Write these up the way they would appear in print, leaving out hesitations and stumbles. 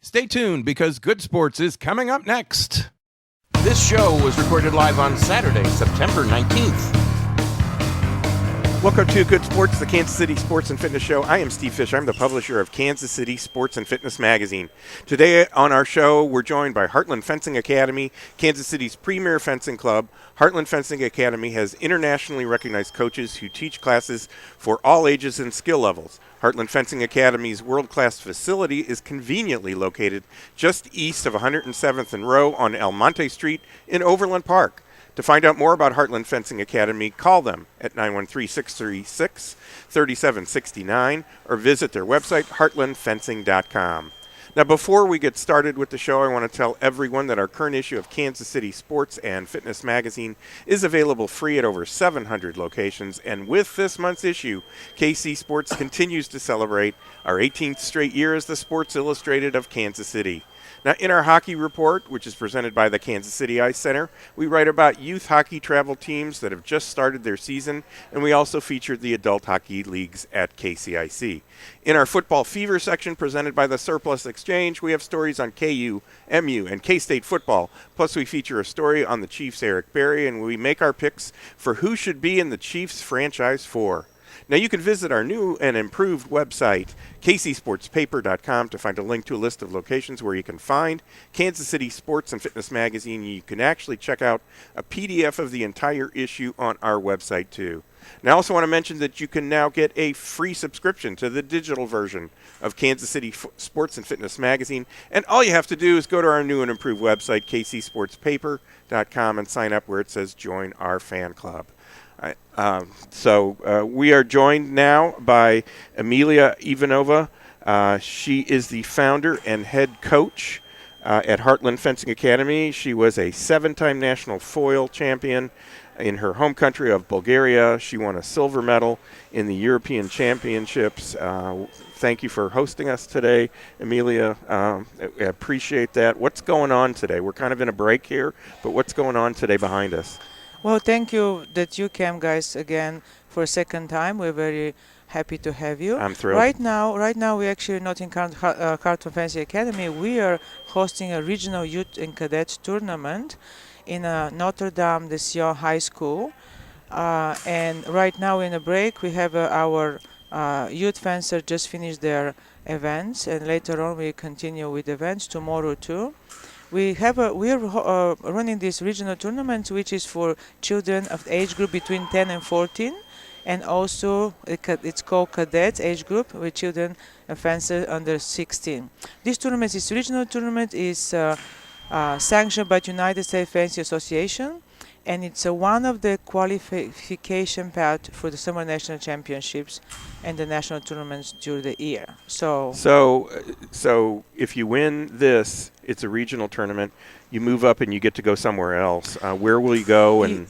Stay tuned because Good Sports is coming up next. This show was recorded live on Saturday, September 19th. Welcome to Good Sports, the Kansas City Sports and Fitness Show. I am Steve Fish. I'm the publisher of Kansas City Sports and Fitness Magazine. Today on our show, we're joined by Heartland Fencing Academy, Kansas City's premier fencing club. Heartland Fencing Academy has internationally recognized coaches who teach classes for all ages and skill levels. Heartland Fencing Academy's world-class facility is conveniently located just east of 107th and Row on El Monte Street in Overland Park. To find out more about Heartland Fencing Academy, call them at 913-636-3769 or visit their website, heartlandfencing.com. Now, before we get started with the show, I want to tell everyone that our current issue of Kansas City Sports and Fitness Magazine is available free at over 700 locations. And with this month's issue, KC Sports continues to celebrate our 18th straight year as the Sports Illustrated of Kansas City. Now, in our hockey report, which is presented by the Kansas City Ice Center, we write about youth hockey travel teams that have just started their season, and we also featured the adult hockey leagues at KCIC. In our football fever section presented by the Surplus Exchange, we have stories on KU, MU, and K-State football. Plus, we feature a story on the Chiefs' Eric Berry, and we make our picks for who should be in the Chiefs franchise for. Now, you can visit our new and improved website, kcsportspaper.com, to find a link to a list of locations where you can find Kansas City Sports and Fitness Magazine. You can actually check out a PDF of the entire issue on our website, too. Now, I also want to mention that you can now get a free subscription to the digital version of Kansas City Sports and Fitness Magazine. And all you have to do is go to our new and improved website, kcsportspaper.com, and sign up where it says Join Our Fan Club. We are joined now by Emilia Ivanova. She is the founder and head coach at Heartland Fencing Academy. She was a 7-time national foil champion in her home country of Bulgaria. She won a silver medal in the European Championships. Thank you for hosting us today, Emilia. I appreciate that. What's going on today? We're kind of in a break here, but what's going on today behind us? Well, thank you that you came, guys, again for a second time. We're very happy to have you. I'm thrilled. Right now, we're actually not in Heartland Fencing Academy. We are hosting a regional youth and cadet tournament in Notre Dame de Sion High School. And right now in a break, we have our youth fencer just finished their events, and later on we continue with events tomorrow too. We are running this regional tournament, which is for children of age group between 10 and 14, and also it's called cadet age group with children and fencers under 16. This tournament, this regional tournament, is sanctioned by the United States Fencing Association, and it's one of the qualification path for the Summer National Championships and the national tournaments during the year. So if you win this, it's a regional tournament. You move up and you get to go somewhere else. Where will you go, and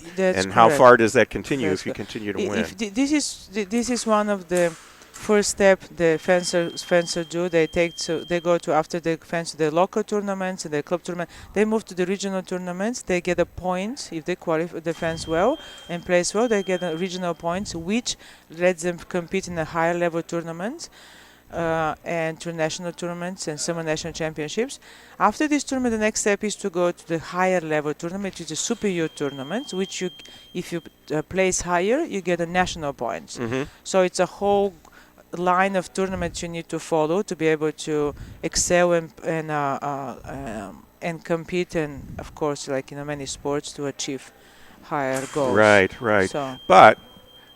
how far does that continue if you continue to win? This is one of the first step the fencer do. They go to, after they fence the local tournaments and the club tournament, they move to the regional tournaments. They get a point if they qualify, the fence well and place well. They get a regional points, which lets them compete in a higher level tournaments and international tournaments and summer national championships. After this tournament, the next step is to go to the higher level tournament, which is the super youth tournament, which if you place higher, you get a national points. Mm-hmm. So it's a whole line of tournaments you need to follow to be able to excel and compete, and of course, like in many sports, to achieve higher goals. Right. So, but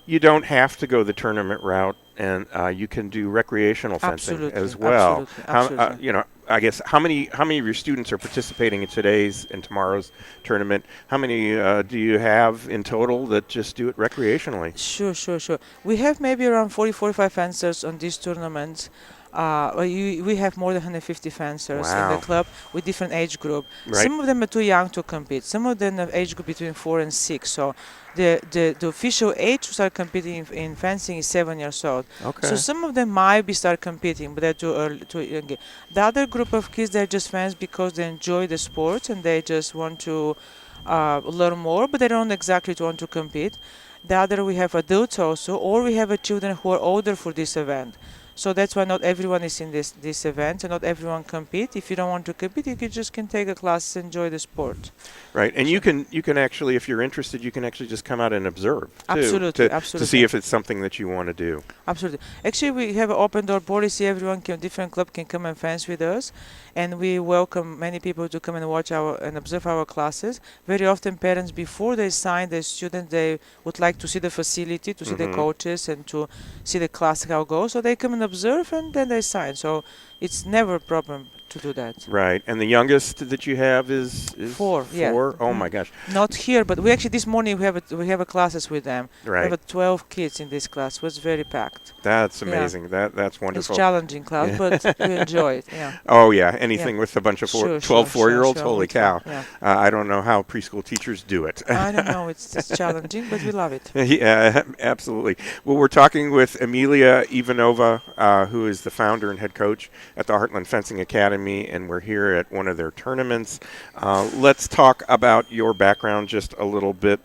you don't have to go the tournament route, and you can do recreational fencing as well. Absolutely. I guess how many of your students are participating in today's and tomorrow's tournament? How many do you have in total that just do it recreationally? Sure. We have maybe around 40-45 fencers on this tournament. We have more than 150 fencers in the club with different age group. Right. Some of them are too young to compete. Some of them have age group between 4 and 6. So the official age to start competing in fencing is 7 years old. Okay. So some of them might start competing, but they're too early, too young. The other group of kids, they're just fans because they enjoy the sport and they just want to learn more, but they don't exactly want to compete. The other, we have adults also, or we have children who are older for this event. So that's why not everyone is in this event, and not everyone compete. If you don't want to compete, you can take a class, enjoy the sport. Right, and you can actually, if you're interested, you can actually just come out and observe too, Absolutely, to absolutely. see if it's something that you want to do. Absolutely. Actually, we have an open door policy. Everyone can, different club can come and fence with us, and we welcome many people to come and watch and observe our classes. Very often, parents before they sign the student, they would like to see the facility, to see the coaches, and to see the class how it goes. So they come and observe, and then they sign. So it's never a problem to do that. Right, and the youngest that you have is 4. Yeah. Oh my gosh! Not here, but we actually this morning we have a classes with them. Right. We have 12 kids in this class. It was very packed. That's amazing. That's wonderful. It's challenging class, but we enjoy it. Yeah. Oh yeah, anything with a bunch of 12 4-year-olds. Sure, Holy cow! Yeah. I don't know how preschool teachers do it. I don't know. It's challenging, but we love it. Yeah, absolutely. Well, we're talking with Emilia Ivanova, who is the founder and head coach at the Heartland Fencing Academy, and we're here at one of their tournaments. Let's talk about your background just a little bit.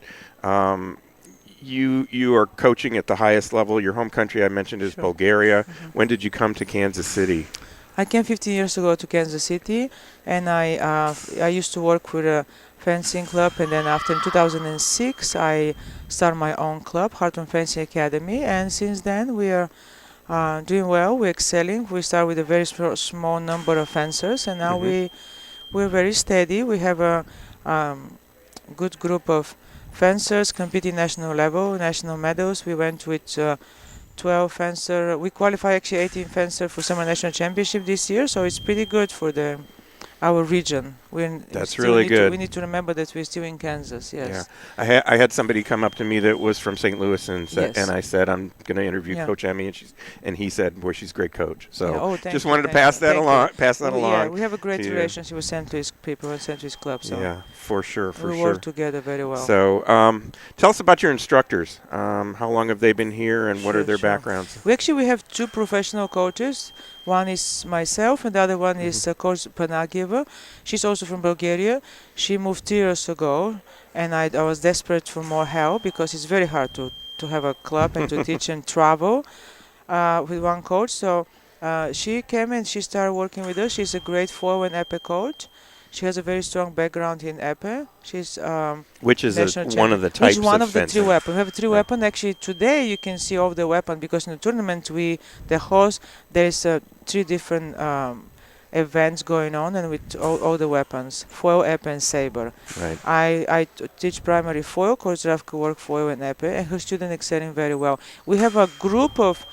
You are coaching at the highest level. Your home country, I mentioned, is Bulgaria. When did you come to Kansas City? I came 15 years ago to Kansas City, and I used to work with a fencing club, and then after in 2006 I started my own club, Heartland Fencing Academy, and since then we are doing well. We're excelling. We start with a very small number of fencers, and now we're very steady. We have a good group of fencers competing national level, national medals. We went with 12 fencer. We qualify actually 18 fencer for summer national championship this year, so it's pretty good for our region. That's really good. We need to remember that we're still in Kansas. Yes. Yeah, I had somebody come up to me that was from St. Louis and said, Yes. and I said I'm going to interview Coach Emmy, and he said, "Boy, she's a great coach." So just wanted to pass that along. Yeah, we have a great relationship with St. Louis people and St. Louis Club. So yeah, for sure. We work together very well. So tell us about your instructors. How long have they been here, and what are their backgrounds? We have 2 professional coaches. One is myself, and the other one is Coach Panagieva. She's also from Bulgaria. She moved 3 years ago, and I was desperate for more help because it's very hard to have a club and to teach and travel with one coach. So she came and she started working with us. She's a great foil and epee coach. She has a very strong background in epee. She's which is one of the types of fencing. One of the 3 weapons. We have 3 weapons. Actually, today you can see all the weapons because in the tournament there's 3 different events going on, and with all the weapons: foil, epee, and saber. Right. I teach primary foil. Coach Zdravko work foil and epee, and her students excelling very well. We have a group of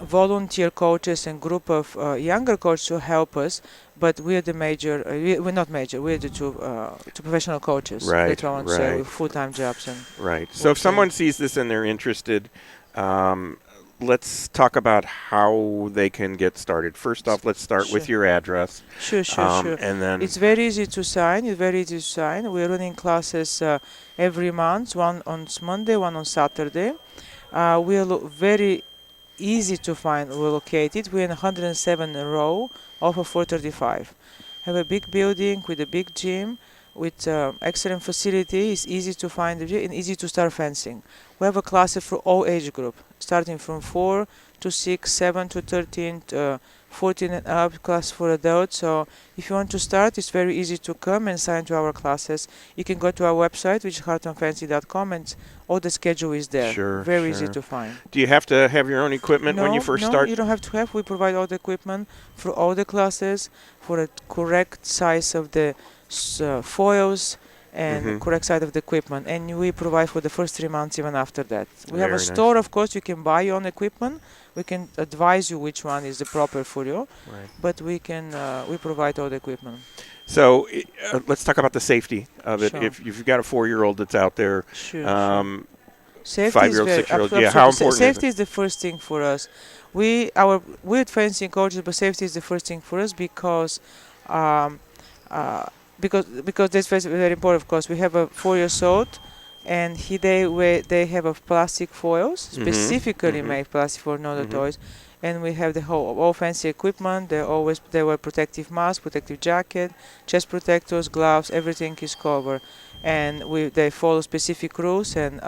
volunteer coaches and group of younger coaches who help us, but we're the major. We're not major. We're the 2 professional coaches. Right. That's what I want to say, with full-time jobs and. Right. So if someone sees this and they're interested, let's talk about how they can get started. First off, let's start with your address. Sure. And then it's very easy to sign. We're running classes every month. One on Monday, one on Saturday. We're very easy to find. We're located. We're in 107 row off of 435. Have a big building with a big gym, with excellent facility. It's easy to find and easy to start fencing. We have a class for all age group, starting from 4 to 6, 7 to 13, 14 and up, class for adults. So if you want to start, it's very easy to come and sign to our classes. You can go to our website, which is heartlandfencing.com, and all the schedule is there. Very easy to find. Do you have to have your own equipment when you first start? No, you don't have to have. We provide all the equipment for all the classes, for a correct size of the foils and correct size of the equipment. And we provide for the first 3 months, even after that. We have a store, of course. You can buy your own equipment. We can advise you which one is the proper for you, but we provide all the equipment. So let's talk about the safety of it. If you've got a 4-year-old that's out there, safety 5-year-old, 6-year-old, how important safety is the first thing for us. We're fencing coaches, but safety is the first thing for us because that's very important. Of course, we have a 4-year-old. And they have a plastic foils, specifically made plastic for other toys, and we have all fancy equipment. They wear protective mask, protective jacket, chest protectors, gloves. Everything is covered, and they follow specific rules, and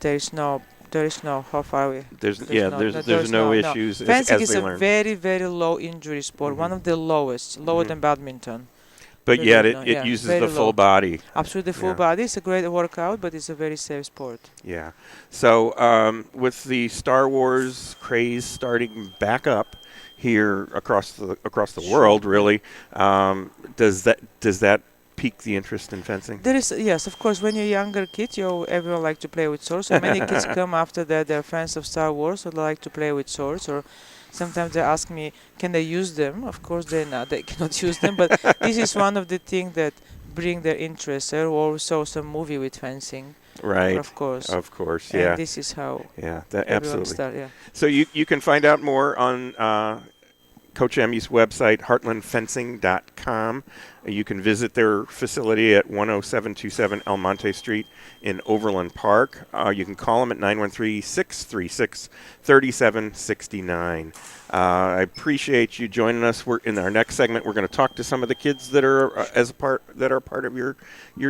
there is no there is no how far we. There's no issues Fencing as is they a learn. very, very low injury sport, one of the lowest, lower than badminton. But Very yet low, it uses very the full low. body. Absolutely full Yeah. body. It's a great workout, but it's a very safe sport. Yeah. So with the Star Wars craze starting back up here across the world, really, does that pique the interest in fencing? There is, yes, of course, when you're younger kid, everyone like to play with swords. So many kids come after that, they're fans of Star Wars, so they like to play with swords. Or sometimes they ask me, can they use them? Of course, they cannot use them, but this is one of the things that bring their interest. I also saw some movie with fencing. Right. Of course. Of course, And yeah. this is how That everyone absolutely. start, yeah. So you can find out more on Coach Emmy's website, heartlandfencing.com. You can visit their facility at 10727 El Monte Street in Overland Park. You can call them at 913-636-3769. I appreciate you joining us. We're in our next segment. We're going to talk to some of the kids that are part of your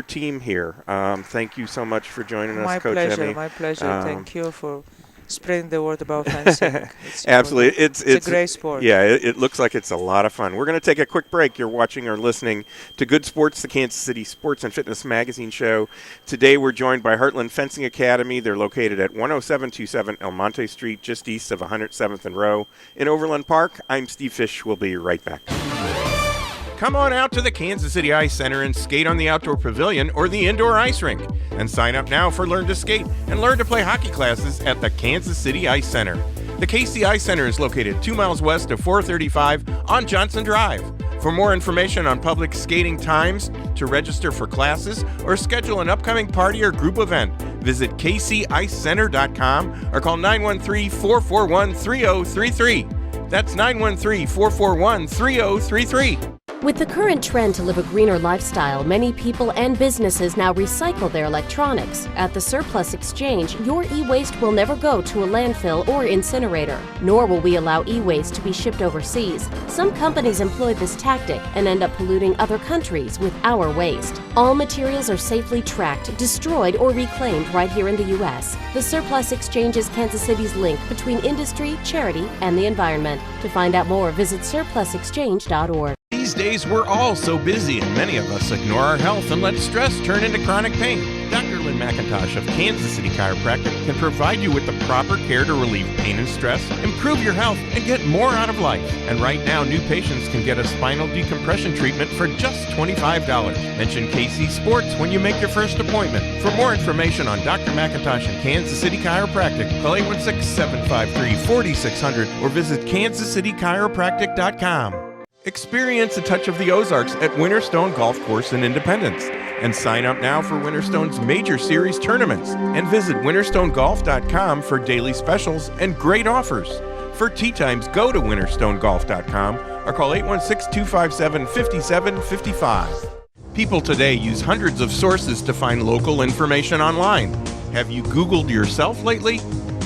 team here. Thank you so much for joining us, Coach Emmy. My pleasure. Thank you for spreading the word about fencing. Absolutely. It's a great sport. Yeah, it looks like it's a lot of fun. We're going to take a quick break. You're watching or listening to Good Sports, the Kansas City Sports and Fitness Magazine show. Today we're joined by Heartland Fencing Academy. They're located at 10727 El Monte Street, just east of 107th and Row in Overland Park. I'm Steve Fish. We'll be right back. Come on out to the Kansas City Ice Center and skate on the outdoor pavilion or the indoor ice rink. And sign up now for Learn to Skate and learn to play hockey classes at the Kansas City Ice Center. The KC Ice Center is located 2 miles west of 435 on Johnson Drive. For more information on public skating times, to register for classes, or schedule an upcoming party or group event, visit kcicecenter.com or call 913-441-3033. That's 913-441-3033. With the current trend to live a greener lifestyle, many people and businesses now recycle their electronics. At the Surplus Exchange, your e-waste will never go to a landfill or incinerator, nor will we allow e-waste to be shipped overseas. Some companies employ this tactic and end up polluting other countries with our waste. All materials are safely tracked, destroyed, or reclaimed right here in the U.S. The Surplus Exchange is Kansas City's link between industry, charity, and the environment. To find out more, visit surplusexchange.org. These days, we're all so busy, and many of us ignore our health and let stress turn into chronic pain. Dr. Lynn McIntosh of Kansas City Chiropractic can provide you with the proper care to relieve pain and stress, improve your health, and get more out of life. And right now, new patients can get a spinal decompression treatment for just $25. Mention KC Sports when you make your first appointment. For more information on Dr. McIntosh and Kansas City Chiropractic, call 816-753-4600 or visit kansascitychiropractic.com. Experience a touch of the Ozarks at Winterstone Golf Course in Independence and sign up now for Winterstone's major series tournaments and visit winterstonegolf.com for daily specials and great offers. For tee times, go to winterstonegolf.com or call 816-257-5755. People today use hundreds of sources to find local information online. Have you Googled yourself lately?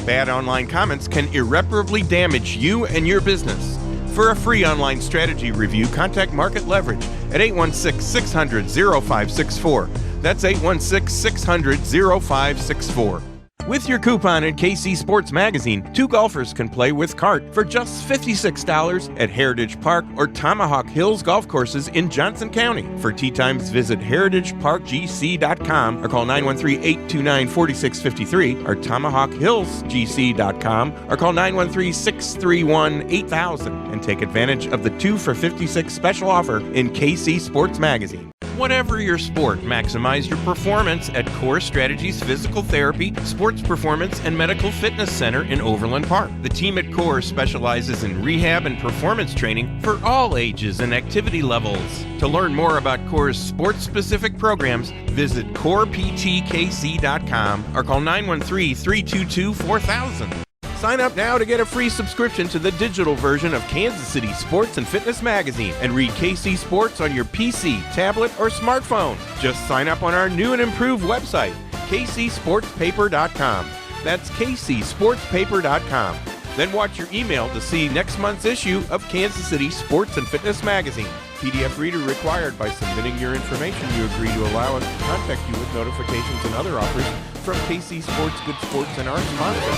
Bad online comments can irreparably damage you and your business. For a free online strategy review, contact Market Leverage at 816-600-0564. That's 816-600-0564. With your coupon at KC Sports Magazine, 2 golfers can play with cart for just $56 at Heritage Park or Tomahawk Hills golf courses in Johnson County. For tee times, visit heritageparkgc.com or call 913-829-4653 or tomahawkhillsgc.com or call 913-631-8000 and take advantage of the 2 for $56 special offer in KC Sports Magazine. Whatever your sport, maximize your performance at Core Strategies Physical Therapy, Sports Performance, and Medical Fitness Center in Overland Park. The team at Core specializes in rehab and performance training for all ages and activity levels. To learn more about Core's sports-specific programs, visit coreptkc.com or call 913-322-4000. Sign up now to get a free subscription to the digital version of Kansas City Sports and Fitness Magazine and read KC Sports on your PC, tablet, or smartphone. Just sign up on our new and improved website, kcsportspaper.com. That's kcsportspaper.com. Then watch your email to see next month's issue of Kansas City Sports and Fitness Magazine. PDF reader required. By submitting your information, you agree to allow us to contact you with notifications and other offers from KC Sports, Good Sports, and our sponsors.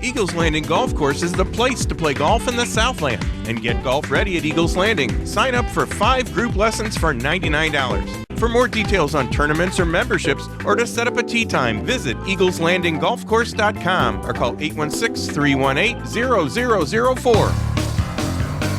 Eagles Landing Golf Course is the place to play golf in the Southland. And get golf ready at Eagles Landing. Sign up for 5 group lessons for $99. For more details on tournaments or memberships, or to set up a tee time, visit eagleslandinggolfcourse.com or call 816-318-0004.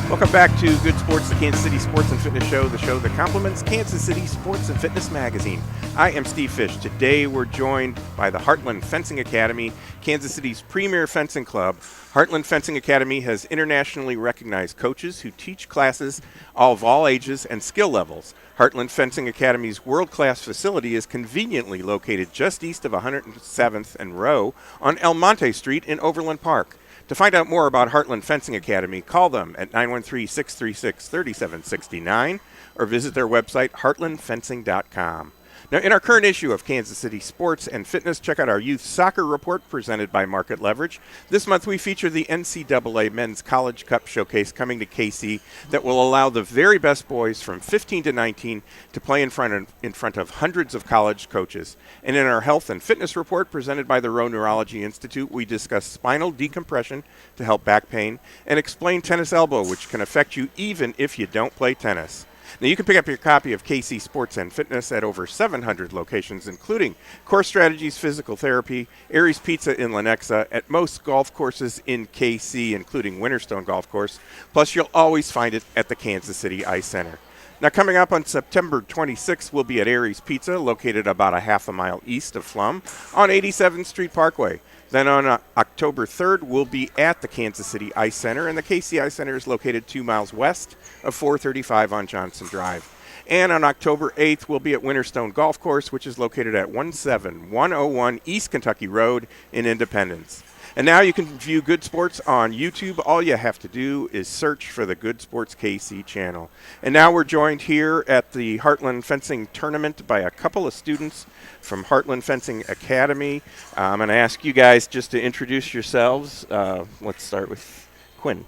Welcome back to Good Sports, the Kansas City Sports and Fitness Show, the show that complements Kansas City Sports and Fitness Magazine. I am Steve Fish. Today we're joined by the Heartland Fencing Academy, Kansas City's premier fencing club. Heartland Fencing Academy has internationally recognized coaches who teach classes of all ages and skill levels. Heartland Fencing Academy's world-class facility is conveniently located just east of 107th and Row on El Monte Street in Overland Park. To find out more about Heartland Fencing Academy, call them at 913-636-3769 or visit their website, heartlandfencing.com. Now, in our current issue of Kansas City Sports and Fitness, check out our Youth Soccer Report presented by Market Leverage. This month we feature the NCAA Men's College Cup Showcase coming to KC that will allow the very best boys from 15 to 19 to play in front of hundreds of college coaches. And in our Health and Fitness Report presented by the Rowe Neurology Institute, we discuss spinal decompression to help back pain and explain tennis elbow, which can affect you even if you don't play tennis. Now, you can pick up your copy of KC Sports and Fitness at over 700 locations, including Core Strategies Physical Therapy, Aries Pizza in Lenexa, at most golf courses in KC, including Winterstone Golf Course. Plus, you'll always find it at the Kansas City Ice Center. Now, coming up on September 26th, we'll be at Aries Pizza, located about a half a mile east of Flum on 87th Street Parkway. Then on October 3rd, we'll be at the Kansas City Ice Center, and the KC Ice Center is located 2 miles west of 435 on Johnson Drive. And on October 8th, we'll be at Winterstone Golf Course, which is located at 17101 East Kentucky Road in Independence. And now you can view Good Sports on YouTube. All you have to do is search for the Good Sports KC channel. And now we're joined here at the Heartland Fencing Tournament by a couple of students from Heartland Fencing Academy. I'm going to ask you guys just to introduce yourselves. Let's start with Quinn.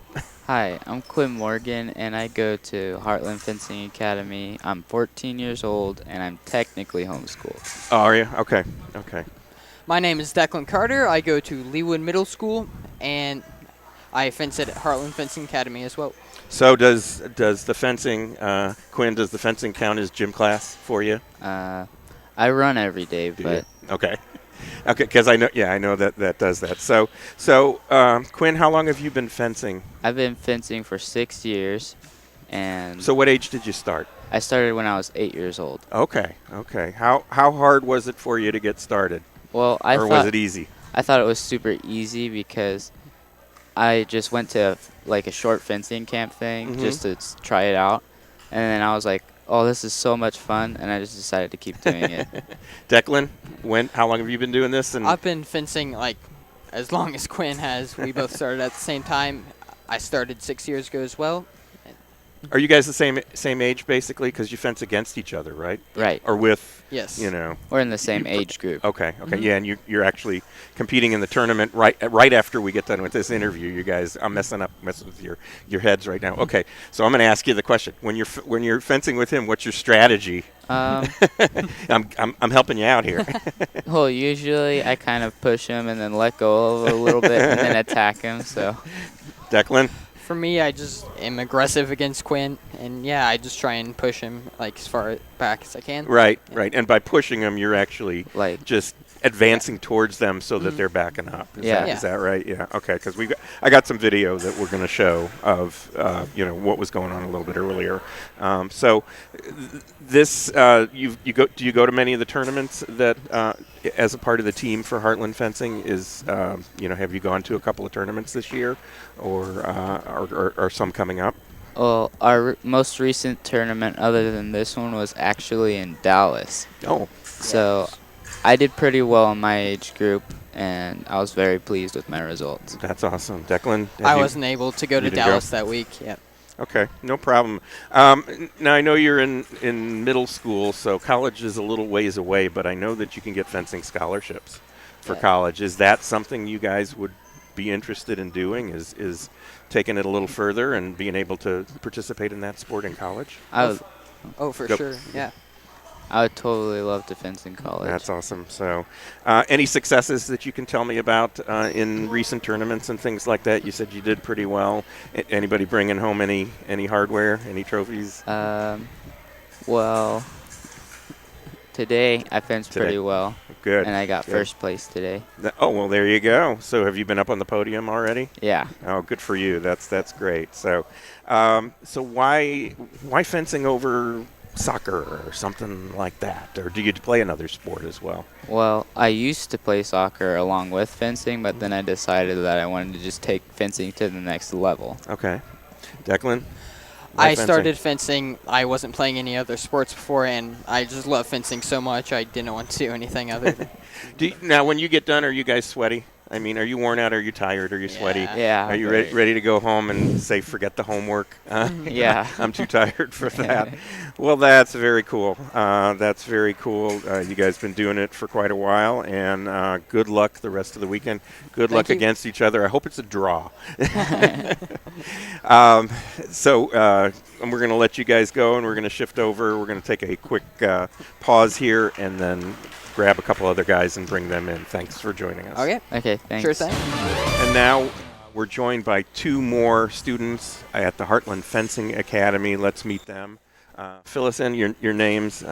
Hi, I'm Quinn Morgan, and I go to Heartland Fencing Academy. I'm 14 years old, and I'm technically homeschooled. Oh, are you? Okay. My name is Declan Carter. I go to Leewood Middle School, and I fence at Heartland Fencing Academy as well. So does the fencing, Quinn, does the fencing count as gym class for you? I run every day, but Okay, because I know that does that. So Quinn, how long have you been fencing? I've been fencing for 6 years, and So what age did you start? I started when I was 8 years old. Okay. How hard was it for you to get started? Well, Was it easy? I thought it was super easy because I just went to a short fencing camp thing just to try it out, and then I was like, oh, this is so much fun, and I just decided to keep doing it. Declan, how long have you been doing this? And I've been fencing as long as Quinn has. We both started at the same time. I started 6 years ago as well. are you guys the same age basically? Because you fence against each other, right? Right. Or with? Yes. We're in the same age group. Okay. Yeah, and you're actually competing in the tournament right after we get done with this interview. You guys, I'm messing with your heads right now. Okay, so I'm going to ask you the question: when you're fencing with him, what's your strategy? I'm helping you out here. Well, usually I kind of push him and then let go of a little bit and then attack him. So, Declan. For me, I just am aggressive against Quinn, and I just try and push him as far back as I can. Right. And by pushing them, you're actually just advancing towards them so that they're backing up. Is that right? Yeah. Okay. Because I got some video that we're going to show of what was going on a little bit earlier. So this do you go to many of the tournaments that as a part of the team for Heartland Fencing? Have you gone to a couple of tournaments this year, or are some coming up? Well, our most recent tournament, other than this one, was actually in Dallas. Oh. So I did pretty well in my age group, and I was very pleased with my results. That's awesome. Declan? I wasn't able to go to Dallas that week. Yeah. Okay, no problem. Now, I know you're in middle school, so college is a little ways away, but I know that you can get fencing scholarships for college. Is that something you guys would be interested in doing is taking it a little further and being able to participate in that sport in college? I would, Oh, for Go. sure. Yeah. I would totally love to fence in college. That's awesome. So, any successes that you can tell me about in recent tournaments and things like that? You said you did pretty well. Anybody bringing home any hardware, any trophies? Well, today I fenced Today. pretty well. Good. And I got Good. first place today. Oh, well, there you go. So, have you been up on the podium already? Yeah. Oh, good for you. That's great. So, so why fencing over soccer or something like that? Or do you play another sport as well? Well, I used to play soccer along with fencing, but then I decided that I wanted to just take fencing to the next level. Okay. Declan? Why I fencing? started fencing. I wasn't playing any other sports before, and I just love fencing so much I didn't want to do anything other than. Now, when you get done, are you guys sweaty? I mean, are you worn out? Are you tired? Are you sweaty? Yeah. Are you very- ready to go home and say, forget the homework? Yeah. I'm too tired for that. Well, that's very cool. That's very cool. You guys been doing it for quite a while, and good luck the rest of the weekend. Good luck you. against each other. I hope it's a draw. And we're going to let you guys go, and we're going to shift over. We're going to take a quick pause here, and then grab a couple other guys and bring them in. Thanks for joining us. Okay. Okay, thanks. Sure thing. And now we're joined by two more students at the Heartland Fencing Academy. Let's meet them. Fill us in your names.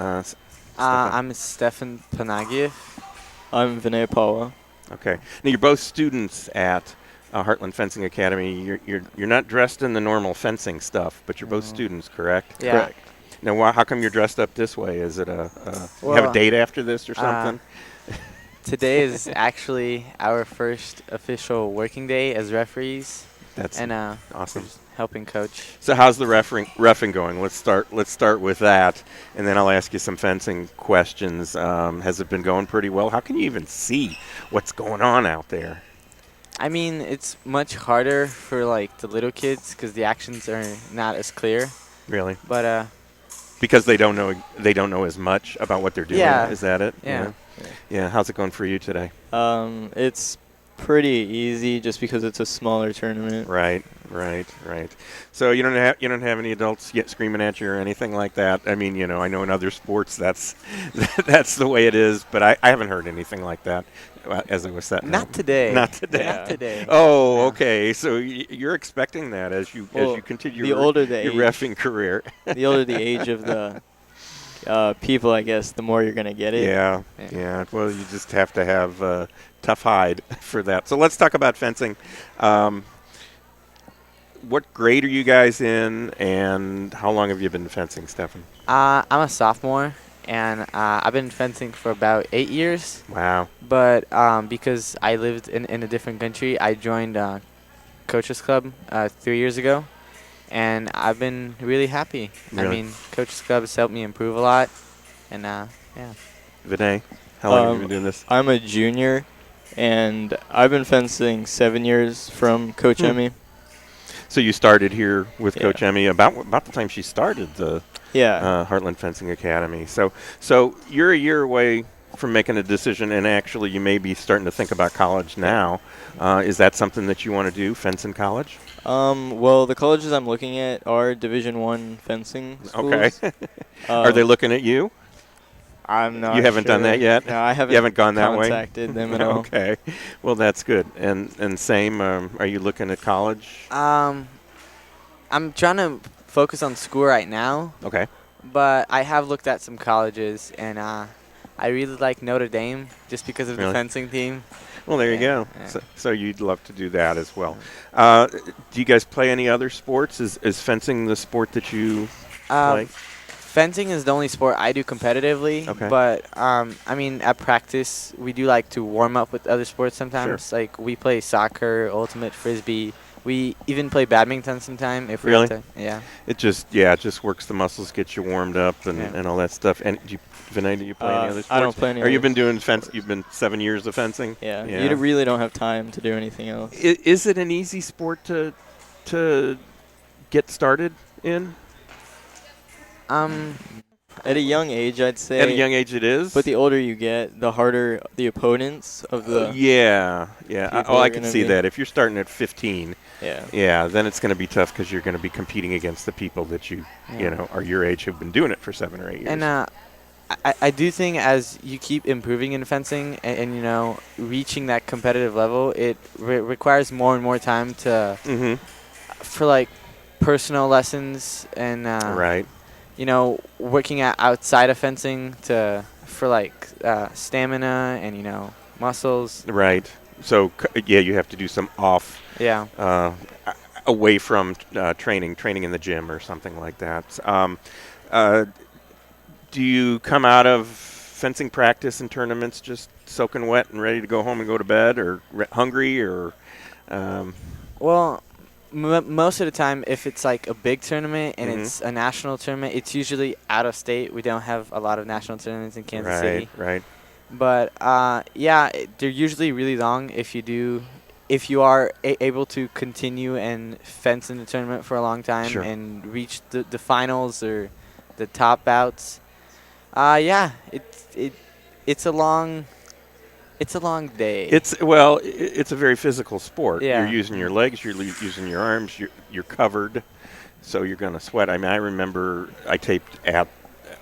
I'm Stefan Panagiev. I'm Vinay Pawa. Okay. Now you're both students at Heartland Fencing Academy. You're not dressed in the normal fencing stuff, but you're both students, correct? Yeah. Correct. Now, how come you're dressed up this way? Is it you have a Well, date after this or something? Today is actually our first official working day as referees That's and awesome. helping coach. So how's the reffing going? Let's start with that, and then I'll ask you some fencing questions. Has it been going pretty well? How can you even see what's going on out there? I mean, it's much harder for like the little kids because the actions are not as clear. Really? But Because they don't know as much about what they're doing. Yeah. Is that it? Yeah. Yeah. How's it going for you today? It's pretty easy just because it's a smaller tournament. Right. So you don't have any adults yet screaming at you or anything like that. I mean, I know in other sports that's the way it is, but I haven't heard anything like that as I was setting not up. today. Not today. Not today. Oh, Yeah. okay. So you're expecting that as you continue the older the your age. reffing career. The older the age of the people, I guess, the more you're going to get it. Yeah. Well, you just have to have a tough hide for that. So let's talk about fencing. What grade are you guys in, and how long have you been fencing, Stefan? I'm a sophomore, and I've been fencing for about 8 years. Wow. But because I lived in a different country, I joined Coaches Club 3 years ago, and I've been really happy. Really? I mean, Coaches Club has helped me improve a lot, and yeah. Vinay, how long have you been doing this? I'm a junior, and I've been fencing 7 years from Coach Emmy. So you started here with Yeah. Coach Emmy about the time she started the Yeah. Heartland Fencing Academy. So you're a year away from making a decision, and actually you may be starting to think about college now. Is that something that you want to do, fence in college? Well, the colleges I'm looking at are Division I fencing schools. Okay. Are they looking at you? I'm not You haven't done sure. that yet? No, I haven't. You haven't gone that way? contacted them at all. Okay. Well, that's good. And same, are you looking at college? I'm trying to focus on school right now, Okay. but I have looked at some colleges, and I really like Notre Dame just because of Really? the fencing team. Well, there you Yeah, go. yeah. So you'd love to do that as well. Do you guys play any other sports? Is fencing the sport that you play? Fencing is the only sport I do competitively. Okay. But I mean, at practice, we do like to warm up with other sports sometimes. Sure. Like we play soccer, ultimate frisbee. We even play badminton sometime if we Really? have to. Yeah. It just works the muscles, gets you warmed up, and all that stuff. And Vinay, do you play any other sports? I don't play any Or you've others. been doing fence? You've been 7 years of fencing. Yeah. You really don't have time to do anything else. Is it an easy sport to get started in? At a young age, I'd say. At a young age, it is. But the older you get, the harder the opponents of the. Yeah. people I are can gonna see be. that. If you're starting at 15, Yeah. then it's going to be tough because you're going to be competing against the people that you know, are your age who've been doing it for 7 or 8 years. And I do think as you keep improving in fencing and you know, reaching that competitive level, it requires more and more time to for like personal lessons and right. you know, working outside of fencing for like stamina and you know, muscles. Right. So you have to do some off. Yeah. Away from training in the gym or something like that. Do you come out of fencing practice and tournaments just soaking wet and ready to go home and go to bed, or hungry, or? Well, most of the time, if it's like a big tournament and it's a national tournament, it's usually out of state. We don't have a lot of national tournaments in Kansas City. Right. But they're usually really long if you are able to continue and fence in the tournament for a long time and reach the finals or the top bouts. It's a long day. It's a very physical sport. Yeah. You're using your legs, you're using your arms, you're covered, so you're going to sweat. I mean, I remember I taped at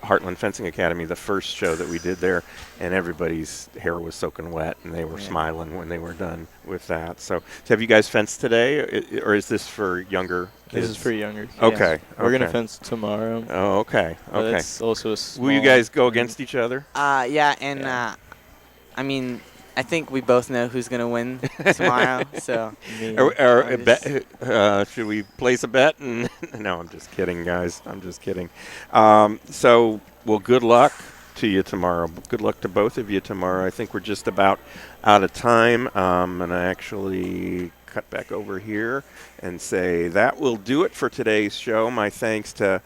Heartland Fencing Academy the first show that we did there, and everybody's hair was soaking wet, and they were smiling when they were done with that. So have you guys fenced today, or is this for younger kids? This is for younger kids. Okay. We're going to fence tomorrow. Oh, okay. But it's also a small. Will you guys go against each other? I mean, I think we both know who's going to win tomorrow. So, should we place a bet? No, I'm just kidding, guys. I'm just kidding. So, good luck to you tomorrow. Good luck to both of you tomorrow. I think we're just about out of time. And I actually cut back over here and say that will do it for today's show. My thanks to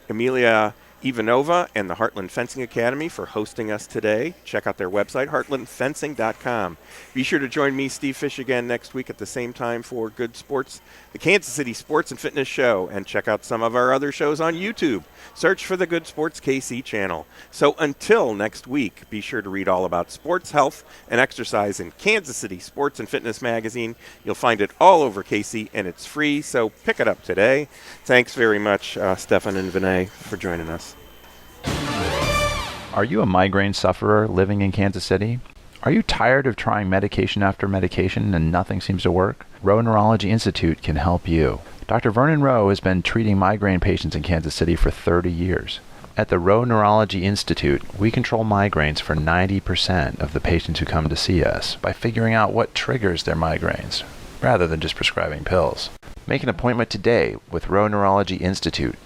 Emilia Ivanova and the Heartland Fencing Academy for hosting us today. Check out their website, heartlandfencing.com. Be sure to join me, Steve Fish, again next week at the same time for Good Sports, the Kansas City Sports and Fitness Show, and check out some of our other shows on YouTube. Search for the Good Sports KC channel. So until next week, be sure to read all about sports, health, and exercise in Kansas City Sports and Fitness Magazine. You'll find it all over KC, and it's free, so pick it up today. Thanks very much, Stefan and Vinay, for joining us. Are you a migraine sufferer living in Kansas City? Are you tired of trying medication after medication and nothing seems to work? Rowe Neurology Institute can help you. Dr. Vernon Rowe has been treating migraine patients in Kansas City for 30 years. At the Rowe Neurology Institute, we control migraines for 90% of the patients who come to see us by figuring out what triggers their migraines, rather than just prescribing pills. Make an appointment today with Rowe Neurology Institute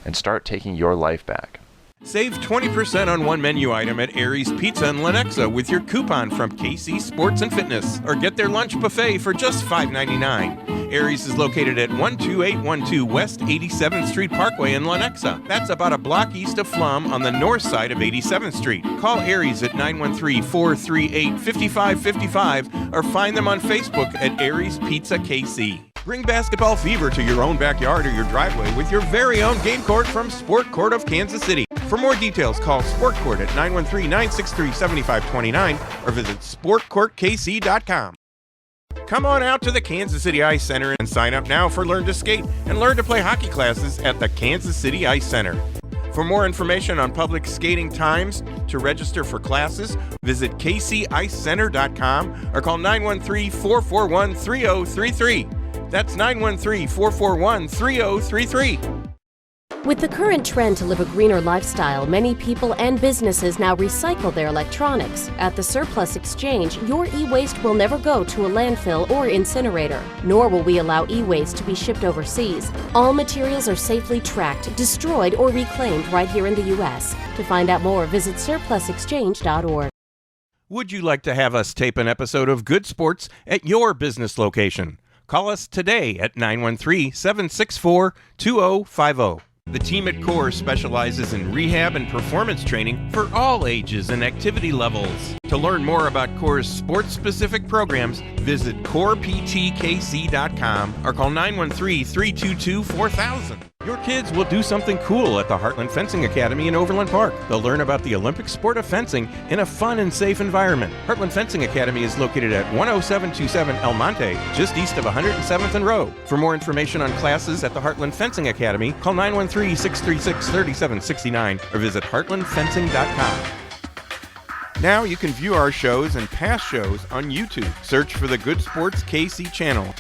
and start taking your life back. Save 20% on one menu item at Aries Pizza in Lenexa with your coupon from KC Sports and Fitness, or get their lunch buffet for just $5.99. Aries is located at 12812 West 87th Street Parkway in Lenexa. That's about a block east of Flum on the north side of 87th Street. Call Aries at 913-438-5555 or find them on Facebook at Aries Pizza KC. Bring basketball fever to your own backyard or your driveway with your very own game court from Sport Court of Kansas City. For more details, call Sport Court at 913-963-7529 or visit sportcourtkc.com. Come on out to the Kansas City Ice Center and sign up now for Learn to Skate and learn to play hockey classes at the Kansas City Ice Center. For more information on public skating times, to register for classes, visit kcicecenter.com or call 913-441-3033. That's 913-441-3033. With the current trend to live a greener lifestyle, many people and businesses now recycle their electronics. At the Surplus Exchange, your e-waste will never go to a landfill or incinerator, nor will we allow e-waste to be shipped overseas. All materials are safely tracked, destroyed, or reclaimed right here in the U.S. To find out more, visit surplusexchange.org. Would you like to have us tape an episode of Good Sports at your business location? Call us today at 913-764-2050. The team at CORE specializes in rehab and performance training for all ages and activity levels. To learn more about CORE's sports-specific programs, visit coreptkc.com or call 913-322-4000. Your kids will do something cool at the Heartland Fencing Academy in Overland Park. They'll learn about the Olympic sport of fencing in a fun and safe environment. Heartland Fencing Academy is located at 10727 El Monte, just east of 107th and Row. For more information on classes at the Heartland Fencing Academy, call 913-636-3769 or visit heartlandfencing.com. Now you can view our shows and past shows on YouTube. Search for the Good Sports KC channel.